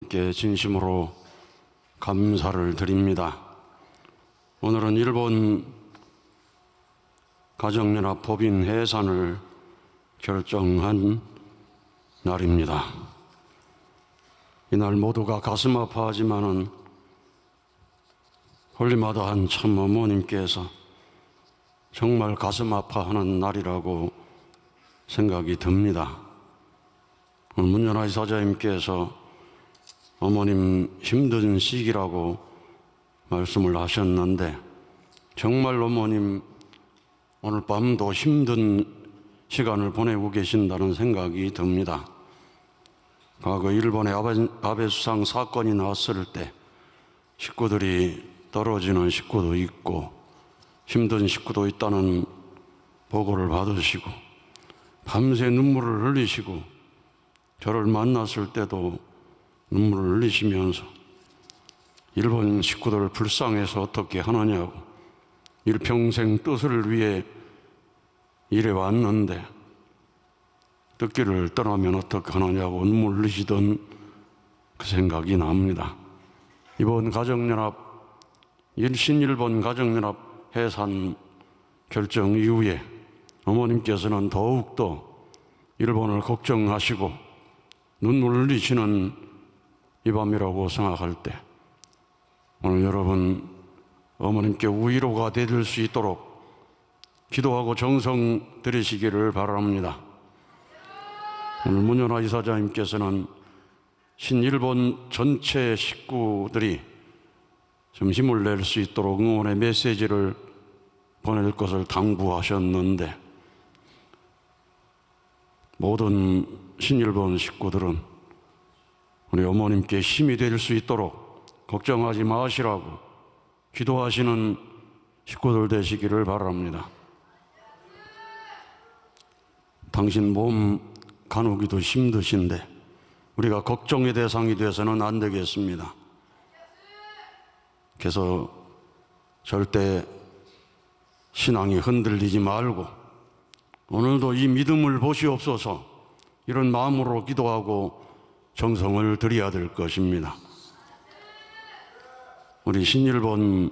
께 진심으로 감사를 드립니다. 오늘은 일본 가정연합 법인 해산을 결정한 날입니다. 이날 모두가 가슴 아파하지만은 홀리마다한 참 어머님께서 정말 가슴 아파하는 날이라고 생각이 듭니다. 오늘 문연아 이사장님께서 어머님 힘든 시기라고 말씀을 하셨는데 정말 어머님 오늘 밤도 힘든 시간을 보내고 계신다는 생각이 듭니다. 과거 일본의 아베 수상 사건이 났을 때 식구들이 떨어지는 식구도 있고 힘든 식구도 있다는 보고를 받으시고 밤새 눈물을 흘리시고 저를 만났을 때도 눈물을 흘리시면서 일본 식구들 불쌍해서 어떻게 하느냐고 일평생 뜻을 위해 일해왔는데 뜻길을 떠나면 어떻게 하느냐고 눈물 흘리시던 그 생각이 납니다. 이번 가정연합 신일본 가정연합 해산 결정 이후에 어머님께서는 더욱더 일본을 걱정하시고 눈물 흘리시는 이 밤이라고 생각할 때 오늘 여러분 어머님께 위로가 되실 수 있도록 기도하고 정성 들이시기를 바랍니다. 오늘 문연아 이사장님께서는 신일본 전체 식구들이 좀 힘을 낼 수 있도록 응원의 메시지를 보낼 것을 당부하셨는데 모든 신일본 식구들은 우리 어머님께 힘이 될 수 있도록 걱정하지 마시라고 기도하시는 식구들 되시기를 바랍니다. 당신 몸 가누기도 힘드신데 우리가 걱정의 대상이 돼서는 안 되겠습니다. 그래서 절대 신앙이 흔들리지 말고 오늘도 이 믿음을 보시옵소서 이런 마음으로 기도하고 정성을 드려야 될 것입니다. 우리 신일본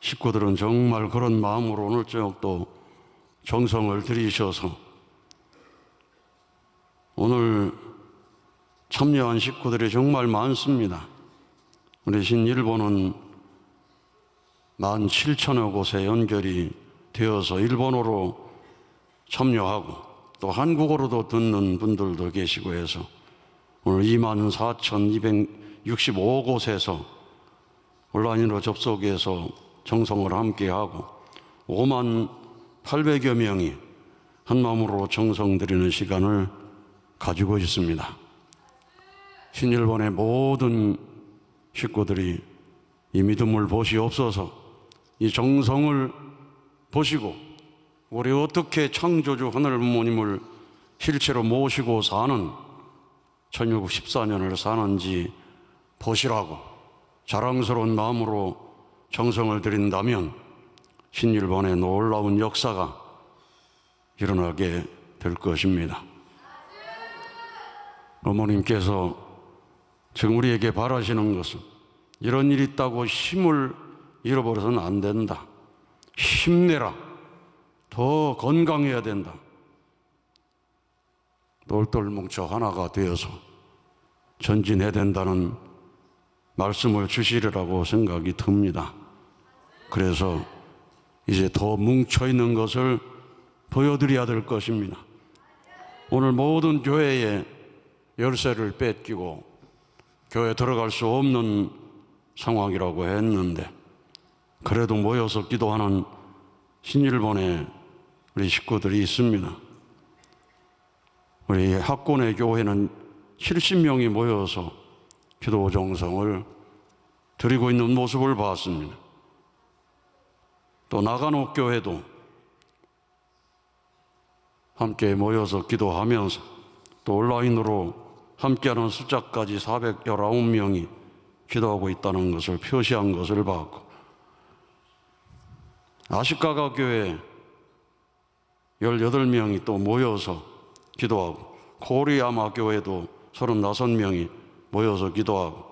식구들은 정말 그런 마음으로 오늘 저녁도 정성을 들이셔서 오늘 참여한 식구들이 정말 많습니다. 우리 신일본은 17,000여 곳에 연결이 되어서 일본어로 참여하고 또 한국어로도 듣는 분들도 계시고 해서 오늘 24,265곳에서 온라인으로 접속해서 정성을 함께하고 58,000여 명이 한마음으로 정성 드리는 시간을 가지고 있습니다. 신일본의 모든 식구들이 이 믿음을 보시옵소서 이 정성을 보시고 우리 어떻게 창조주 하늘 부모님을 실체로 모시고 사는 1614년을 사는지 보시라고 자랑스러운 마음으로 정성을 드린다면 신일본의 놀라운 역사가 일어나게 될 것입니다. 어머님께서 지금 우리에게 바라시는 것은 이런 일이 있다고 힘을 잃어버려서는 안 된다. 힘내라. 더 건강해야 된다. 똘똘 뭉쳐 하나가 되어서 전진해야 된다는 말씀을 주시리라고 생각이 듭니다. 그래서 이제 더 뭉쳐있는 것을 보여드려야 될 것입니다. 오늘 모든 교회에 열쇠를 뺏기고 교회 들어갈 수 없는 상황이라고 했는데 그래도 모여서 기도하는 신일본의 우리 식구들이 있습니다. 우리 학군의 교회는 70명이 모여서 기도 정성을 드리고 있는 모습을 봤습니다. 또 나가노 교회도 함께 모여서 기도하면서 또 온라인으로 함께하는 숫자까지 419명이 기도하고 있다는 것을 표시한 것을 봤고 아시카가 교회 18명이 또 모여서 기도하고 코리야마 교회도 35명이 모여서 기도하고,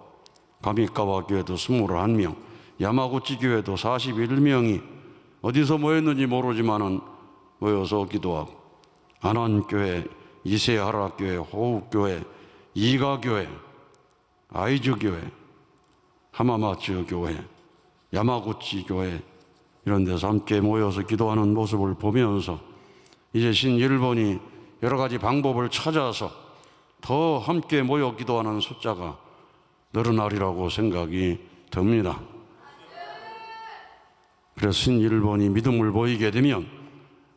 가미카와 교회도 21명, 야마구치 교회도 41명이 어디서 모였는지 모르지만은 모여서 기도하고, 안원교회, 이세하라교회, 호흡교회, 이가교회, 아이즈교회, 하마마츠 교회, 야마구치 교회 이런 데서 함께 모여서 기도하는 모습을 보면서 이제 신일본이 여러 가지 방법을 찾아서 더 함께 모여 기도하는 숫자가 늘어나리라고 생각이 듭니다. 그래서 신일본이 믿음을 보이게 되면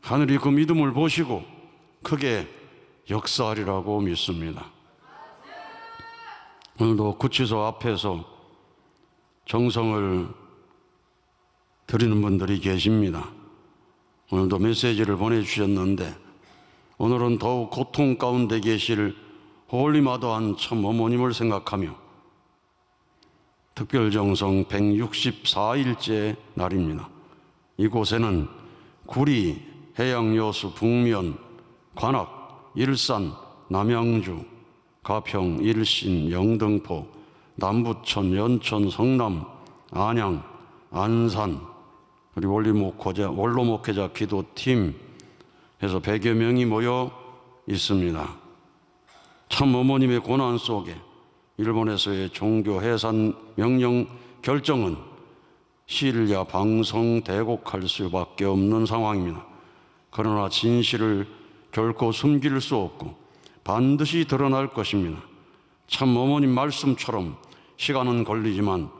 하늘이 그 믿음을 보시고 크게 역사하리라고 믿습니다. 오늘도 구치소 앞에서 정성을 드리는 분들이 계십니다. 오늘도 메시지를 보내주셨는데 오늘은 더욱 고통 가운데 계실 홀리마더한 참 어머님을 생각하며 특별정성 164일째 날입니다. 이곳에는 구리, 해양여수, 북면, 관악, 일산, 남양주, 가평, 일신, 영등포, 남부천, 연천, 성남, 안양, 안산, 그리고 원로목회자 기도팀 해서 100여 명이 모여 있습니다. 참 어머님의 고난 속에 일본에서의 종교 해산 명령 결정은 시일야 방성대곡할 수밖에 없는 상황입니다. 그러나 진실을 결코 숨길 수 없고 반드시 드러날 것입니다. 참 어머님 말씀처럼 시간은 걸리지만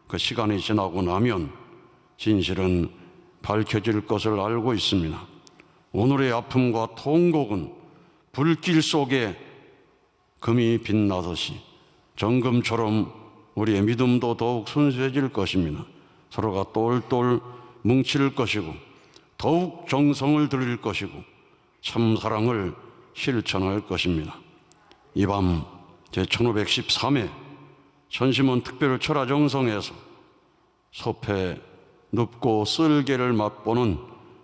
그 시간이 지나고 나면 진실은 밝혀질 것을 알고 있습니다. 오늘의 아픔과 통곡은 불길 속에 금이 빛나듯이 정금처럼 우리의 믿음도 더욱 순수해질 것입니다. 서로가 똘똘 뭉칠 것이고 더욱 정성을 들일 것이고 참 사랑을 실천할 것입니다. 이 밤 제1513회 전심원 특별 철화정성에서 섭해 눕고 쓸개를 맛보는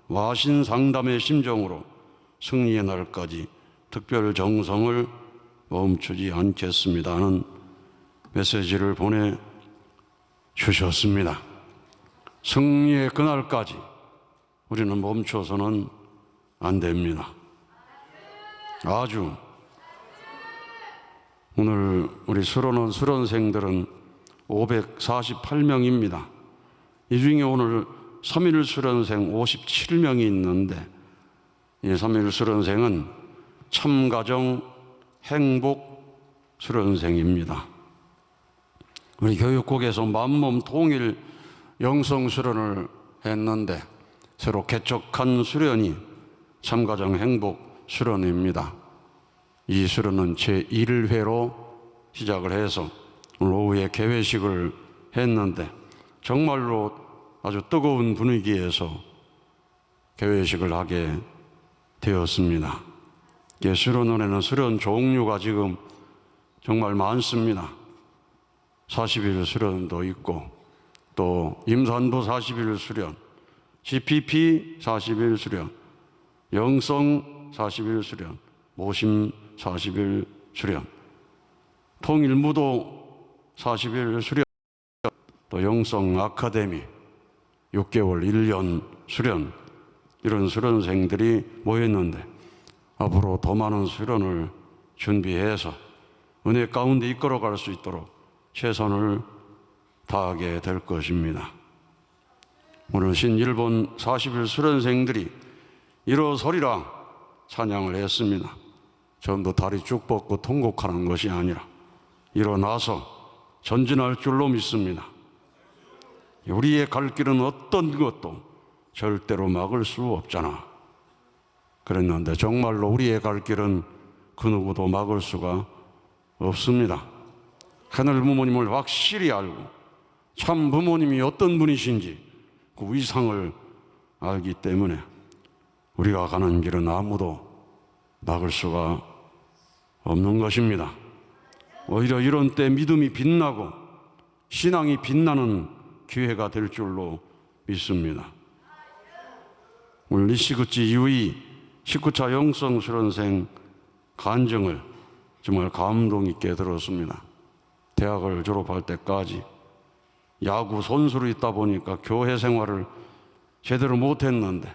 와신상담의 심정으로 승리의 날까지 특별 정성을 멈추지 않겠습니다 하는 메시지를 보내주셨습니다. 승리의 그날까지 우리는 멈춰서는 안 됩니다. 아주 오늘 우리 수련원 수련생들은 548명입니다. 이 중에 오늘 3일 수련생 57명이 있는데 이 3일 수련생은 참가정 행복 수련생입니다. 우리 교육국에서 만몸 통일 영성 수련을 했는데 새로 개척한 수련이 참가정 행복 수련입니다. 이 수련은 제1회로 시작을 해서 오늘 오후에 개회식을 했는데 정말로 아주 뜨거운 분위기에서 개회식을 하게 되었습니다. 수련원에는 수련 종류가 지금 정말 많습니다. 40일 수련도 있고 또 임산부 40일 수련, GPP 40일 수련, 영성 40일 수련, 모심 40일 수련, 통일무도 40일 수련, 또 영성 아카데미 6개월 1년 수련, 이런 수련생들이 모였는데 앞으로 더 많은 수련을 준비해서 은혜 가운데 이끌어갈 수 있도록 최선을 다하게 될 것입니다. 오늘 신일본 40일 수련생들이 일어서리라 찬양을 했습니다. 전부 다리 쭉 뻗고 통곡하는 것이 아니라 일어나서 전진할 줄로 믿습니다. 우리의 갈 길은 어떤 것도 절대로 막을 수 없잖아 그랬는데 정말로 우리의 갈 길은 그 누구도 막을 수가 없습니다. 하늘 부모님을 확실히 알고 참 부모님이 어떤 분이신지 그 위상을 알기 때문에 우리가 가는 길은 아무도 막을 수가 없는 것입니다. 오히려 이런 때 믿음이 빛나고 신앙이 빛나는 기회가 될 줄로 믿습니다. 오늘 니시구치 유이 19차 영성 수련생 간증을 정말 감동 있게 들었습니다. 대학을 졸업할 때까지 야구 선수로 있다 보니까 교회 생활을 제대로 못했는데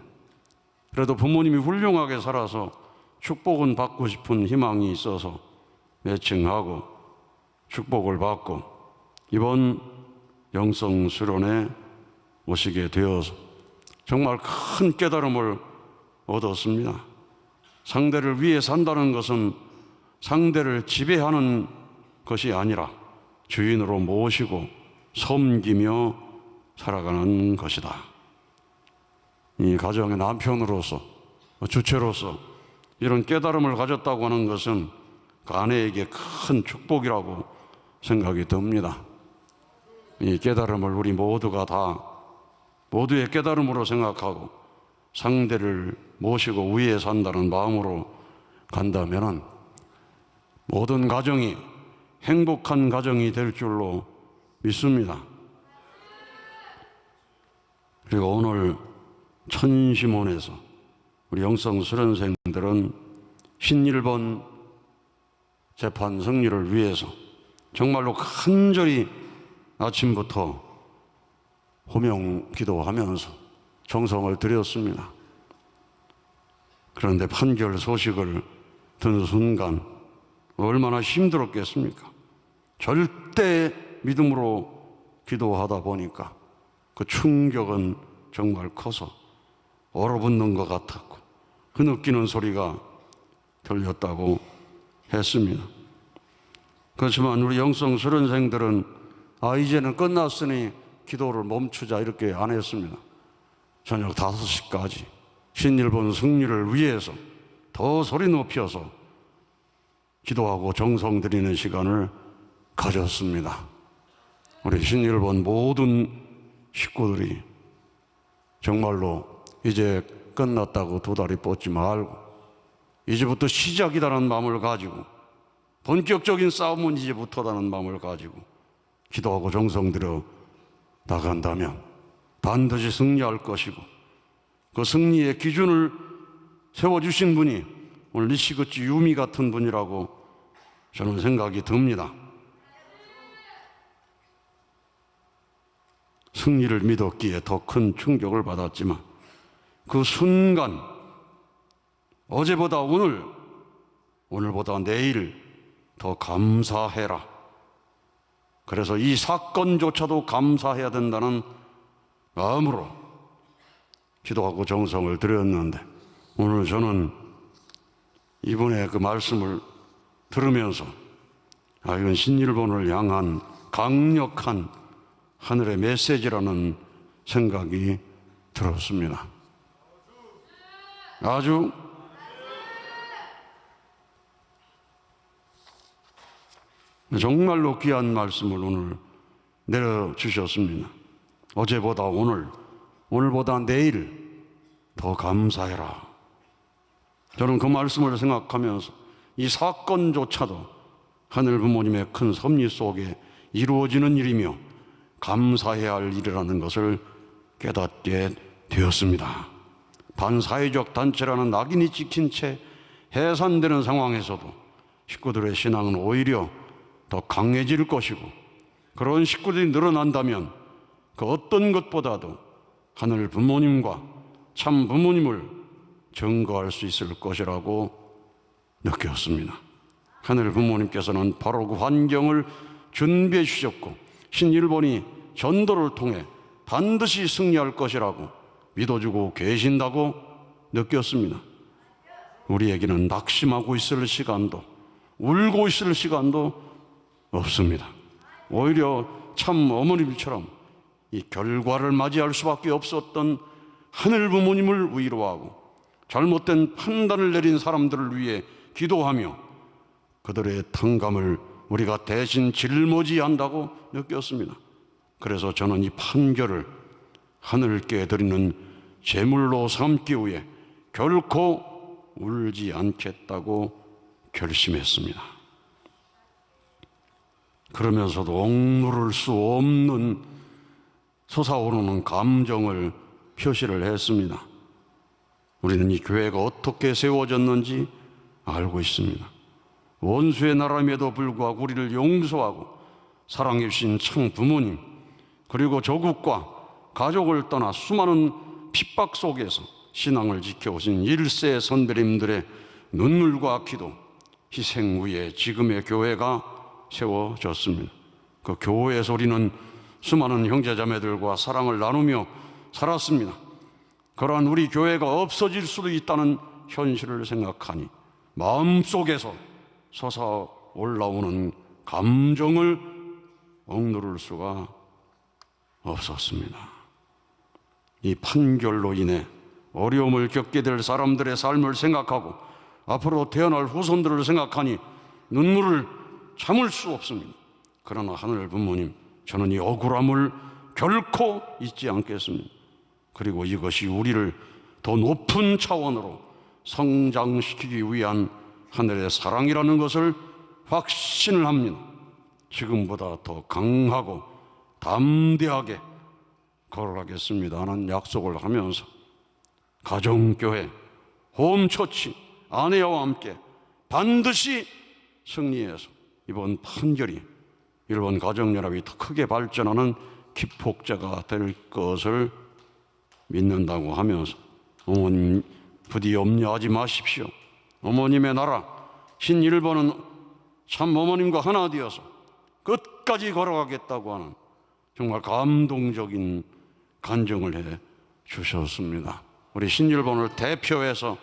그래도 부모님이 훌륭하게 살아서 축복은 받고 싶은 희망이 있어서 매칭하고 축복을 받고 이번 영성 수련회 오시게 되어서 정말 큰 깨달음을 얻었습니다. 상대를 위해 산다는 것은 상대를 지배하는 것이 아니라 주인으로 모시고 섬기며 살아가는 것이다. 이 가정의 남편으로서 주체로서 이런 깨달음을 가졌다고 하는 것은 그 아내에게 큰 축복이라고 생각이 듭니다. 이 깨달음을 우리 모두가 다 모두의 깨달음으로 생각하고 상대를 모시고 위에 산다는 마음으로 간다면 모든 가정이 행복한 가정이 될 줄로 믿습니다. 그리고 오늘 천심원에서 우리 영성 수련생들은 신일본 재판 승리를 위해서 정말로 간절히 아침부터 호명 기도하면서 정성을 들였습니다. 그런데 판결 소식을 듣는 순간 얼마나 힘들었겠습니까? 절대 믿음으로 기도하다 보니까 그 충격은 정말 커서 얼어붙는 것 같았고 그 느끼는 소리가 들렸다고 했습니다. 그렇지만 우리 영성 수련생들은 이제는 끝났으니 기도를 멈추자 이렇게 안 했습니다. 저녁 5시까지 신일본 승리를 위해서 더 소리 높여서 기도하고 정성 드리는 시간을 가졌습니다. 우리 신일본 모든 식구들이 정말로 이제 끝났다고 두 다리 뻗지 말고 이제부터 시작이라는 마음을 가지고 본격적인 싸움은 이제부터라는 마음을 가지고 기도하고 정성 들여 나간다면 반드시 승리할 것이고 그 승리의 기준을 세워주신 분이 오늘 니시그치 유미 같은 분이라고 저는 생각이 듭니다. 승리를 믿었기에 더 큰 충격을 받았지만 그 순간 어제보다 오늘, 오늘보다 내일 더 감사해라. 그래서 이 사건조차도 감사해야 된다는 마음으로 기도하고 정성을 드렸는데 오늘 저는 이분의 그 말씀을 들으면서 이건 신일본을 향한 강력한 하늘의 메시지라는 생각이 들었습니다. 아주 정말로 귀한 말씀을 오늘 내려주셨습니다. 어제보다 오늘, 오늘보다 내일 더 감사해라. 저는 그 말씀을 생각하면서 이 사건조차도 하늘 부모님의 큰 섭리 속에 이루어지는 일이며 감사해야 할 일이라는 것을 깨닫게 되었습니다. 반사회적 단체라는 낙인이 찍힌 채 해산되는 상황에서도 식구들의 신앙은 오히려 더 강해질 것이고 그런 식구들이 늘어난다면 그 어떤 것보다도 하늘 부모님과 참 부모님을 증거할 수 있을 것이라고 느꼈습니다. 하늘 부모님께서는 바로 그 환경을 준비해 주셨고 신일본이 전도를 통해 반드시 승리할 것이라고 믿어주고 계신다고 느꼈습니다. 우리에게는 낙심하고 있을 시간도 울고 있을 시간도 없습니다. 오히려 참 어머님처럼 이 결과를 맞이할 수밖에 없었던 하늘 부모님을 위로하고 잘못된 판단을 내린 사람들을 위해 기도하며 그들의 탕감을 우리가 대신 짊어지한다고 느꼈습니다. 그래서 저는 이 판결을 하늘께 드리는 제물로 삼기 위해 결코 울지 않겠다고 결심했습니다. 그러면서도 억누를 수 없는 솟아오르는 감정을 표시를 했습니다. 우리는 이 교회가 어떻게 세워졌는지 알고 있습니다. 원수의 나라임에도 불구하고 우리를 용서하고 사랑해 주신 참 부모님, 그리고 조국과 가족을 떠나 수많은 핍박 속에서 신앙을 지켜오신 1세 선배님들의 눈물과 기도, 희생 후에 지금의 교회가 세워졌습니다. 그 교회의 소리는 수많은 형제자매들과 사랑을 나누며 살았습니다. 그러한 우리 교회가 없어질 수도 있다는 현실을 생각하니 마음속에서 솟아올라오는 감정을 억누를 수가 없었습니다. 이 판결로 인해 어려움을 겪게 될 사람들의 삶을 생각하고 앞으로 태어날 후손들을 생각하니 눈물을 참을 수 없습니다. 그러나 하늘 부모님, 저는 이 억울함을 결코 잊지 않겠습니다. 그리고 이것이 우리를 더 높은 차원으로 성장시키기 위한 하늘의 사랑이라는 것을 확신을 합니다. 지금보다 더 강하고 담대하게 걸어가겠습니다 하는 약속을 하면서 가정교회, 홈처치, 아내와 함께 반드시 승리해서 이번 판결이 일본 가정연합이 더 크게 발전하는 기폭제가 될 것을 믿는다고 하면서 어머님 부디 염려하지 마십시오. 어머님의 나라 신일본은 참 어머님과 하나 되어서 끝까지 걸어가겠다고 하는 정말 감동적인 간증을 해 주셨습니다. 우리 신일본을 대표해서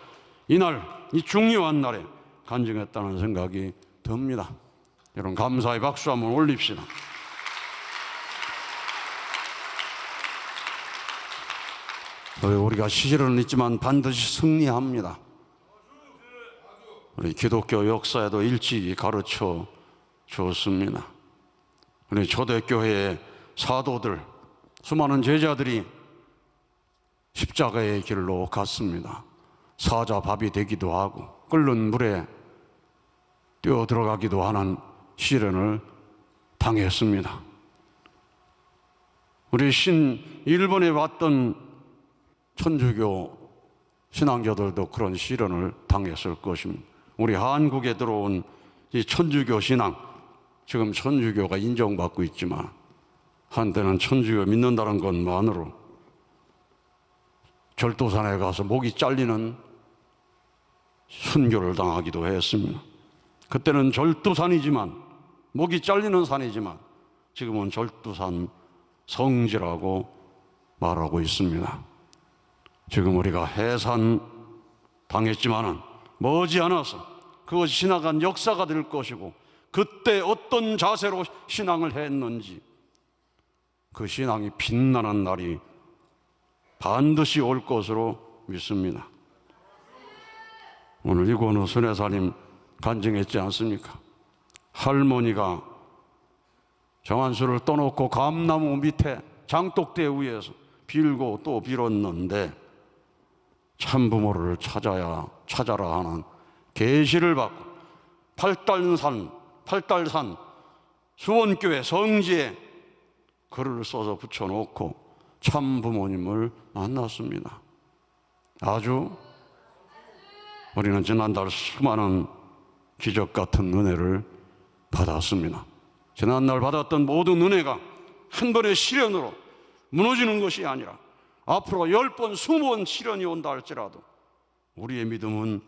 이날, 이 중요한 날에 간증했다는 생각이 듭니다. 여러분 감사의 박수 한번 올립시다. 우리가 시절은 있지만 반드시 승리합니다. 우리 기독교 역사에도 일찍이 가르쳐 주었습니다. 우리 초대교회의 사도들, 수많은 제자들이 십자가의 길로 갔습니다. 사자밥이 되기도 하고 끓는 물에 뛰어 들어가기도 하는 시련을 당했습니다. 우리 일본에 왔던 천주교 신앙자들도 그런 시련을 당했을 것입니다. 우리 한국에 들어온 이 천주교 신앙, 지금 천주교가 인정받고 있지만 한때는 천주교 믿는다는 것만으로 절도산에 가서 목이 잘리는 순교를 당하기도 했습니다. 그때는 절도산이지만, 목이 잘리는 산이지만 지금은 절도산 성지라고 말하고 있습니다. 지금 우리가 해산 당했지만은 머지않아서 그것이 지나간 역사가 될 것이고, 그때 어떤 자세로 신앙을 했는지 그 신앙이 빛나는 날이 반드시 올 것으로 믿습니다. 오늘 이권우 순회사님 간증했지 않습니까? 할머니가 정한수를 떠놓고 감나무 밑에 장독대 위에서 빌고 또 빌었는데 참부모를 찾아라 하는 계시를 받고 팔달산 수원교회 성지에 글을 써서 붙여놓고 참부모님을 만났습니다. 아주 우리는 지난달 수많은 기적 같은 은혜를 받았습니다. 지난날 받았던 모든 은혜가 한 번의 시련으로 무너지는 것이 아니라 앞으로 10번, 20번 시련이 온다 할지라도 우리의 믿음은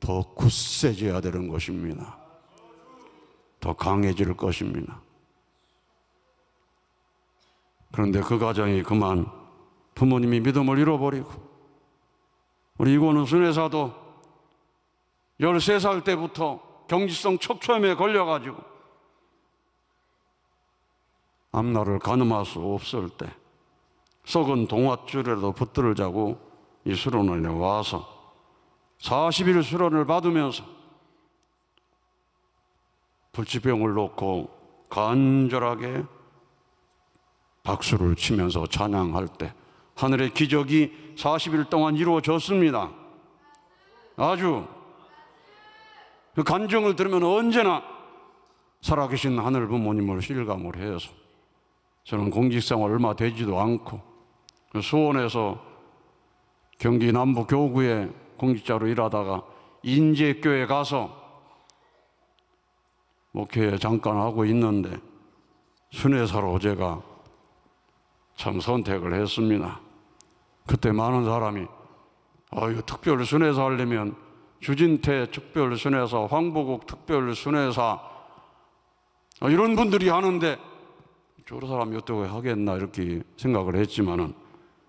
더 굳세져야 되는 것입니다. 더 강해질 것입니다. 그런데 그 가정이 그만 부모님이 믿음을 잃어버리고, 우리 이권우 순회사도 13살 때부터 경직성 척추염에 걸려가지고 앞날을 가늠할 수 없을 때 썩은 동아줄에라도 붙들을 자고 이 수련원에 와서 40일 수련을 받으면서 불치병을 놓고 간절하게 박수를 치면서 찬양할 때 하늘의 기적이 40일 동안 이루어졌습니다. 아주 그 간증을 들으면 언제나 살아계신 하늘 부모님을 실감을 해서 저는 공직생활 얼마 되지도 않고 수원에서 경기 남부 교구에 공직자로 일하다가 인제교회 가서 목회 잠깐 하고 있는데 순회사로 제가 참 선택을 했습니다. 그때 많은 사람이 특별 순회사 하려면 주진태 특별 순회사, 황보국 특별 순회사 이런 분들이 하는데 저 사람이 어떻게 하겠나 이렇게 생각을 했지만은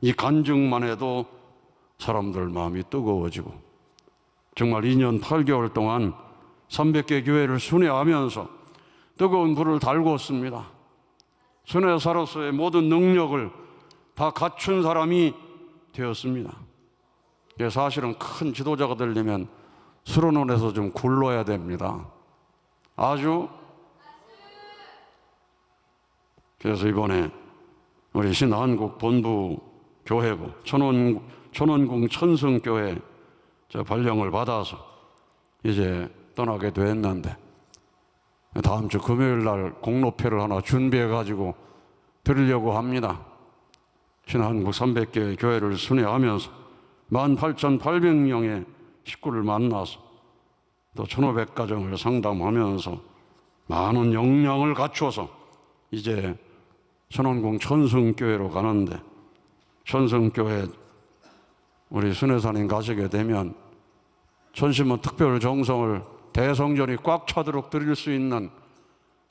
이 간증만 해도 사람들 마음이 뜨거워지고 정말 2년 8개월 동안 300개 교회를 순회하면서 뜨거운 불을 달궜습니다. 순회사로서의 모든 능력을 다 갖춘 사람이 되었습니다. 사실은 큰 지도자가 되려면 수련원에서 좀 굴러야 됩니다. 그래서 이번에 우리 신한국 본부 교회부 천원궁 천성교회 발령을 받아서 이제 떠나게 됐는데 다음 주 금요일 날 공로패를 하나 준비해 가지고 드리려고 합니다. 신한국 300개 교회를 순회하면서 18,800명의 식구를 만나서 또 1,500가정을 상담하면서 많은 역량을 갖추어서 이제 천원궁 천성교회로 가는데, 천성교회 우리 순회사님 가시게 되면 전시문 특별 정성을 대성전이 꽉 차도록 드릴 수 있는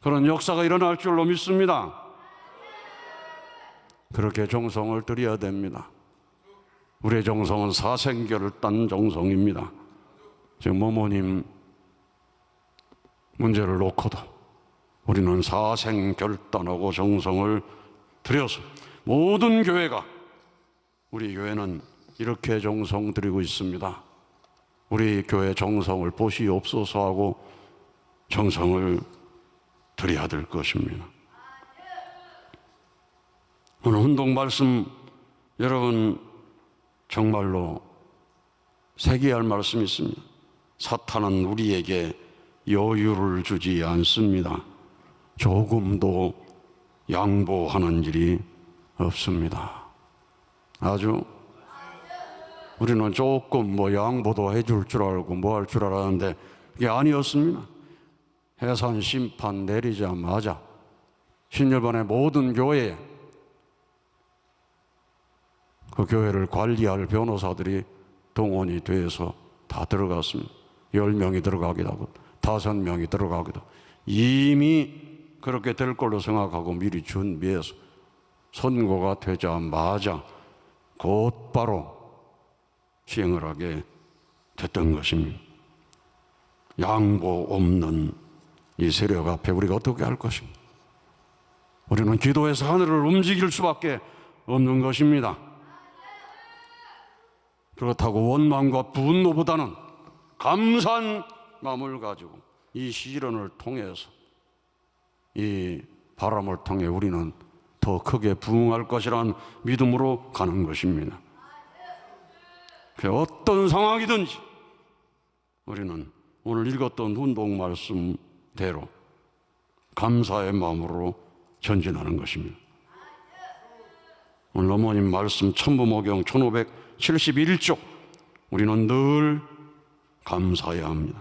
그런 역사가 일어날 줄로 믿습니다. 그렇게 정성을 드려야 됩니다. 우리의 정성은 사생결단 정성입니다. 지금 어머님 문제를 놓고도 우리는 사생결단하고 정성을 들여서 모든 교회가, 우리 교회는 이렇게 정성 드리고 있습니다. 우리 교회 정성을 보시옵소서 하고 정성을 드려야 될 것입니다. 오늘 운동 말씀 여러분 정말로 새겨야 할 말씀이 있습니다. 사탄은 우리에게 여유를 주지 않습니다. 조금도 양보하는 일이 없습니다. 우리는 조금 양보도 해줄 줄 알고 할 줄 알았는데 그게 아니었습니다. 해산 심판 내리자마자 신일반의 모든 교회에 그 교회를 관리할 변호사들이 동원이 돼서 다 들어갔습니다. 10명이 들어가기도 하고 5명이 들어가기도 하고 이미 그렇게 될 걸로 생각하고 미리 준비해서 선고가 되자마자 곧바로 시행을 하게 됐던 것입니다. 양보 없는 이 세력 앞에 우리가 어떻게 할 것입니까? 우리는 기도해서 하늘을 움직일 수밖에 없는 것입니다. 그렇다고 원망과 분노보다는 감사한 마음을 가지고 이 시련을 통해서, 이 바람을 통해 우리는 더 크게 부응할 것이라는 믿음으로 가는 것입니다. 어떤 상황이든지 우리는 오늘 읽었던 운동 말씀대로 감사의 마음으로 전진하는 것입니다. 오늘 어머님 말씀 천부모경 1571쪽 우리는 늘 감사해야 합니다.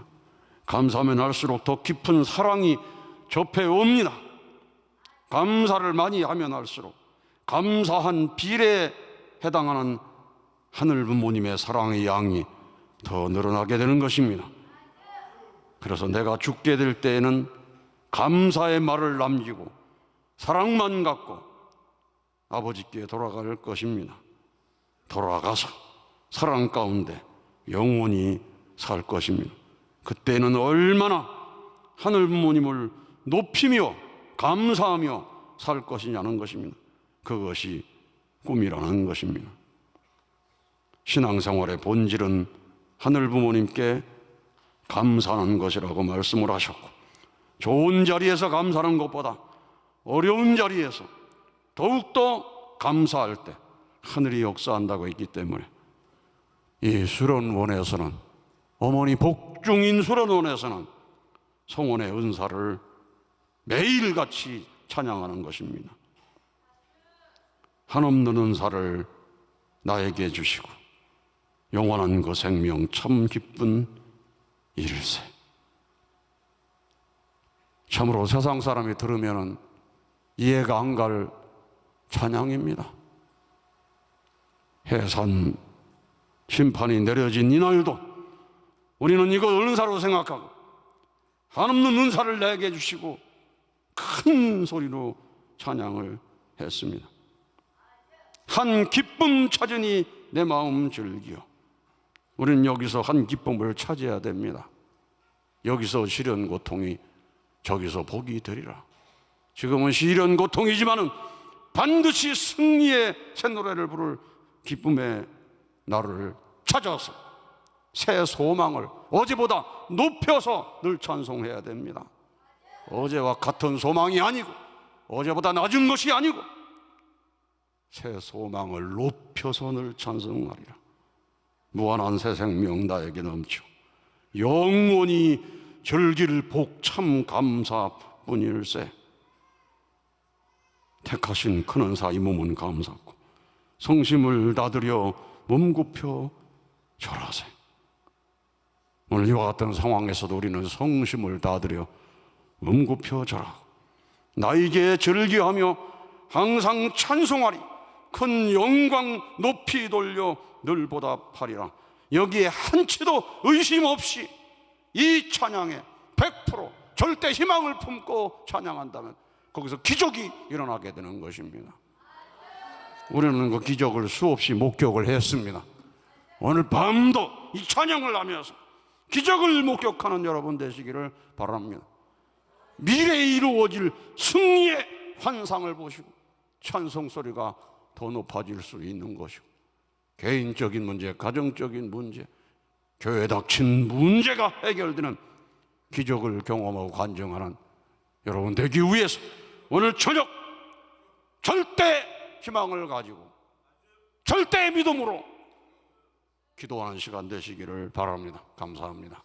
감사하면 할수록 더 깊은 사랑이 접해옵니다. 감사를 많이 하면 할수록 감사한 비례에 해당하는 하늘 부모님의 사랑의 양이 더 늘어나게 되는 것입니다. 그래서 내가 죽게 될 때에는 감사의 말을 남기고 사랑만 갖고 아버지께 돌아갈 것입니다. 돌아가서 사랑 가운데 영원히 살 것입니다. 그때는 얼마나 하늘 부모님을 높이며 감사하며 살 것이냐는 것입니다. 그것이 꿈이라는 것입니다. 신앙생활의 본질은 하늘 부모님께 감사하는 것이라고 말씀을 하셨고, 좋은 자리에서 감사하는 것보다 어려운 자리에서 더욱더 감사할 때 하늘이 역사한다고 했기 때문에 이 수련원에서는, 어머니 복중인 수련원에서는 성원의 은사를 매일같이 찬양하는 것입니다. 한없는 은사를 나에게 주시고 영원한 그 생명 참 기쁜 일세. 참으로 세상 사람이 들으면은 이해가 안 갈 찬양입니다. 해산 심판이 내려진 이날도 우리는 이걸 은사로 생각하고 한없는 은사를 내게 주시고 큰 소리로 찬양을 했습니다. 한 기쁨 찾으니 내 마음 즐기어. 우리는 여기서 한 기쁨을 찾아야 됩니다. 여기서 시련 고통이 저기서 복이 되리라. 지금은 시련 고통이지만은 반드시 승리의 새노래를 부를 기쁨의 날을 찾아서 새 소망을 어제보다 높여서 늘 찬송해야 됩니다. 어제와 같은 소망이 아니고 어제보다 낮은 것이 아니고 새 소망을 높여서 늘 찬송하리라. 무한한 새 생명 나에게 넘치고 영원히 즐길 복 참 감사뿐일세. 택하신 큰 은사 이 몸은 감사하고 성심을 다들여 몸 굽혀 절하세. 오늘 이와 같은 상황에서도 우리는 성심을 다들여 몸 굽혀 절하고 나에게 즐기하며 항상 찬송하리. 큰 영광 높이 돌려 늘 보답하리라. 여기에 한치도 의심 없이 이 찬양에 100% 절대 희망을 품고 찬양한다면 거기서 기적이 일어나게 되는 것입니다. 우리는 그 기적을 수없이 목격을 했습니다. 오늘 밤도 이 찬양을 하면서 기적을 목격하는 여러분 되시기를 바랍니다. 미래에 이루어질 승리의 환상을 보시고 찬송 소리가 더 높아질 수 있는 것이고 개인적인 문제, 가정적인 문제, 교회에 닥친 문제가 해결되는 기적을 경험하고 간증하는 여러분 되기 위해서 오늘 저녁 절대 희망을 가지고 절대 믿음으로 기도하는 시간 되시기를 바랍니다. 감사합니다.